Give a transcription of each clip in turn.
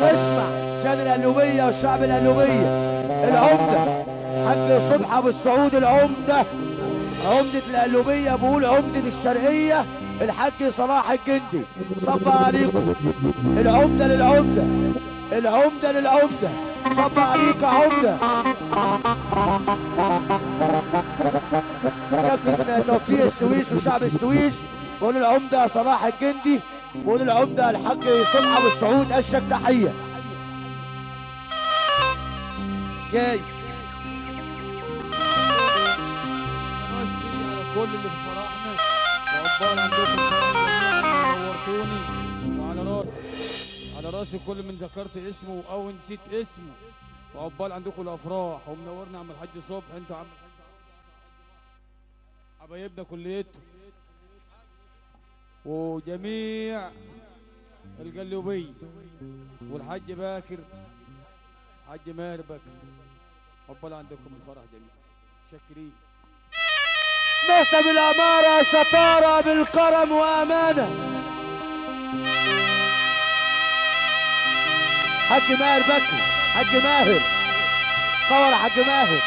اسمع شان القلوبية والشعب القلوبية. العمدة حاج صبحي ابو السعود العمدة، عمدة القلوبية بقول عمدة الشرقية الحاج صلاح الجندي. صب عليكم العمدة للعمدة، العمدة للعمدة. صب عليك يا عمدة. كابتن توفيق السويس وشعب السويس بقول العمدة صلاح الجندي، بقول العمدة الحاج صبحي ابو السعود اشك تحية. جاي كل اللي في فرحنا وعقبال عندكم نورتوني، وعلى راسي على راسي كل من ذكرت اسمه او نسيت اسمه، وعقبال عندكم الافراح ومنورنا عم الحاج صبحي. انتوا عم حبايبنا كليته وجميع القلوبية والحاج باكر حاج ماهر باكر، عقبال عندكم الفرح جميل. شاكرين. نسب الأمارة شطارة بالكرم وأمانة. حاج ماهر بكري، حاج ماهر قور، حاج ماهر.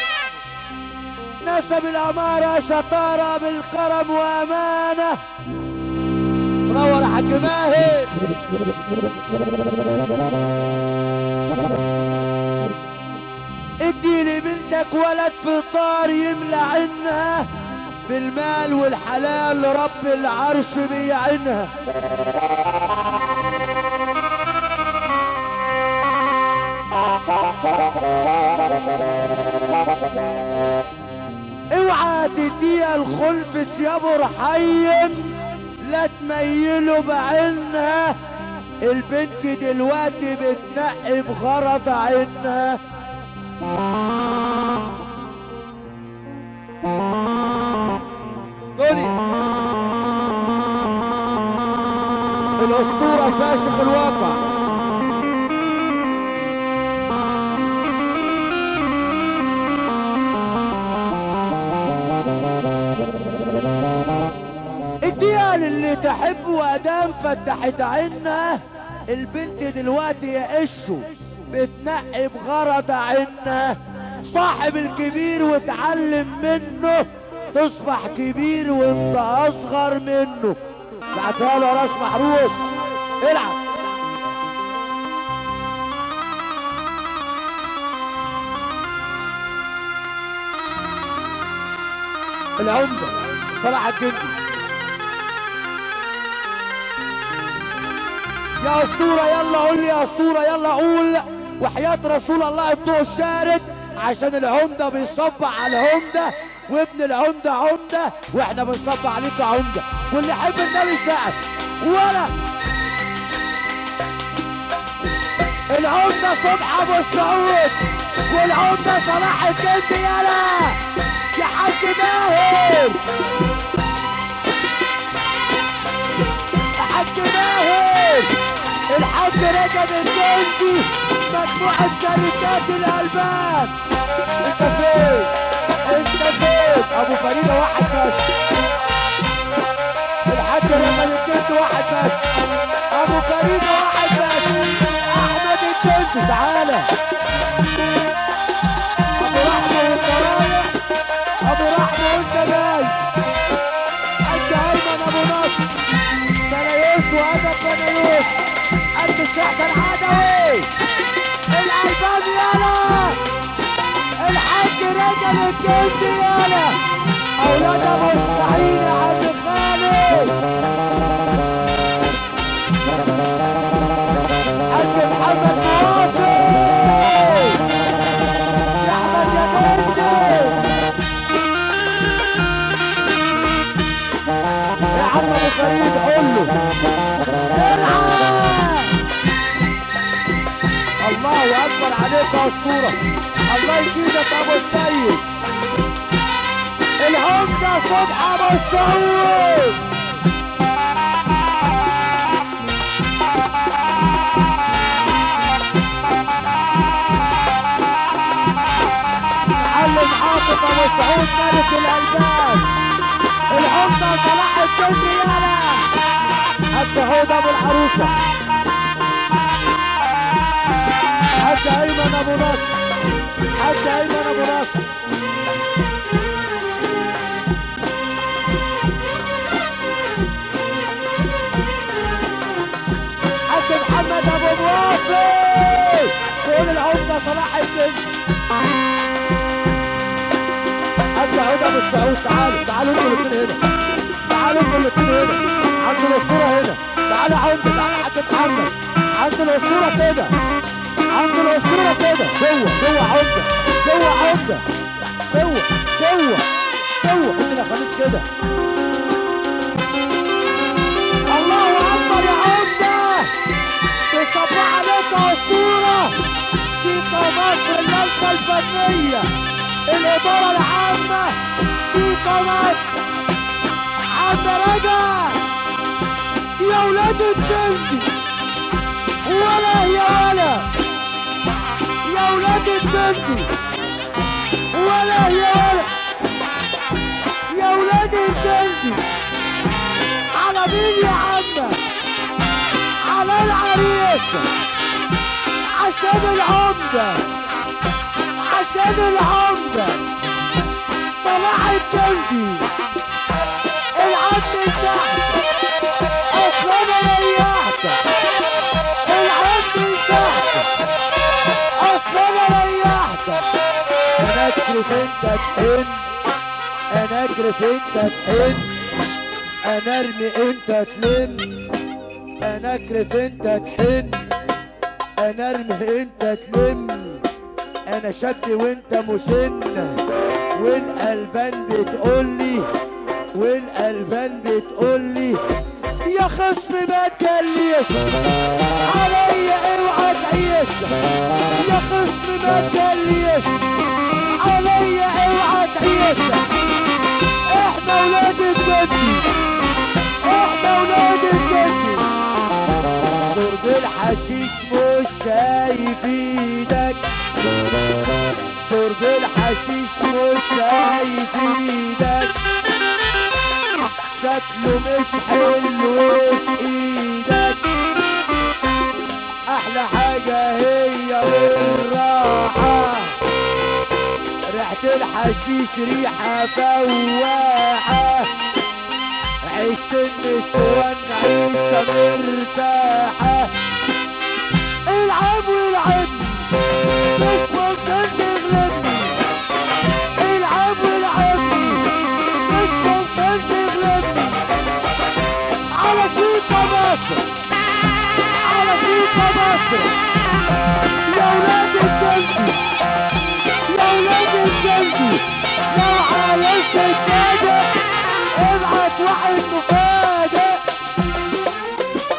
نسب الأمارة شطارة بالكرم وأمانة. منور حاج ماهر. اديلي بنتك ولد في الدار يملى عينها، بالمال والحلال رب العرش بيعينها. اوعى تديها الخلف ثيابه رحيم، لا تميله بعينها. البنت دلوقتي بتنقي بغرض عينها. دنيا الأسطورة فاشخ الواقع. اديها للي تحب وادام فتحت عينها. البنت دلوقتي يا قشو بتنقي بغرض عينها. صاحب الكبير واتعلم منه، تصبح كبير وانت اصغر منه. بعتها له راس محروس. العب. العمدة صلاح الجندي. يا اسطورة يلا قول لي يا اسطورة يلا قول وحياة رسول الله الضوء الشارد، عشان العمدة بيصب على العمدة وابن العمدة عمدة واحنا بنصب عليك يا عمدة. واللي يحب النبي ساعد ولا العمدة صبحي ابو السعود والعمدة صلاح الجندي. يلا يا حاج ماهر، يا حاج ماهر، الحاج رجب الجندي مجموعة شركات الألبان. انت فين؟ انت فين؟ ابو فريدة واحد بس. الحاج رجب الجندي واحد بس. ابو فريدة واحد بس. احمد الجندي تعالى. ابو رحمة وانت رايح، ابو رحمة وانت جاي. حاج ايمن ابو نصر بنايوس وادب بنايوس. قد الشحتة العدوي الألبان. يالا الحاج رجل الجندي. يالا أولاد أبو إسماعيل يا عم خالد. حاج محمد موافق يا أحمد يا جندي. يا عم أبو فريد قول له العب. الله اكبر عليك يا اسطوره. الله يزيدك ابو السيد. العمدة صبحي ابو السعود. معلم عاطف ابو السعود ملك الالبان. العمدة صلاح الجندي. يالا الدهود ابو العروسه. ايمن ابو نصر، حاج ايمن ابو نصر. حاج محمد ابو موافق، كل العمده صلاح الدين. حاج عود ابو السعود، تعالوا انتوا الاثنين هنا، تعالوا انتوا الاثنين هنا عند الاسطوره هنا. تعالى عمده، تعالى حاج محمد عند الاسطوره كده، عند الاسطوره كده، جوه عمده، جوه عمده، جوه انزل يا خميس كده. الله اكبر يا عمده، تصبح عليك اسطوره شيكا مصر، اللمسه الفنيه، الاداره العامه شيكا مصر. عم رجع يا ولاد الجندي، ولا يا ولاد الجندي، ولا يا ولاد الجندي. على مين يا عم؟ على العريس، عشان العمده، عشان العمده صلاح الجندي العم تحت. اصل انا ريحتك العم تحت، اصل انا ريحتك. انا اكرف انت تحن، انا اكرف انت تحن، انا ارمي انت تلم. انا اكرف انت تحن، انا ارمي انت تلم. انا شك وانت مسن، والقلبان بتقولي، والقلبان بتقولي يا خصم ما تجليش عليا، اوعى تعيش يا خصم ما تجليش عليا، اوعى تعيش. احنا ولاد الجندي، احنا ولاد الجندي. شرب الحشيش مش شايف ايدك، شرب الحشيش مش شايف ايدك، شكله مش حلو في ايدك. احلى حاجة هي والراحة، ريحة الحشيش ريحة فواحة. عشت النسوان عيشة مرتاحة. العب والعب مش ممكن تغلبني، العب والعب مش ممكن تغلبني. على شيكا مصر، على شيكا مصر. يا ولاد الجندي، يا ولاد الجندي، لو عايز تتفاجئ ابعت واحد مفاجئ.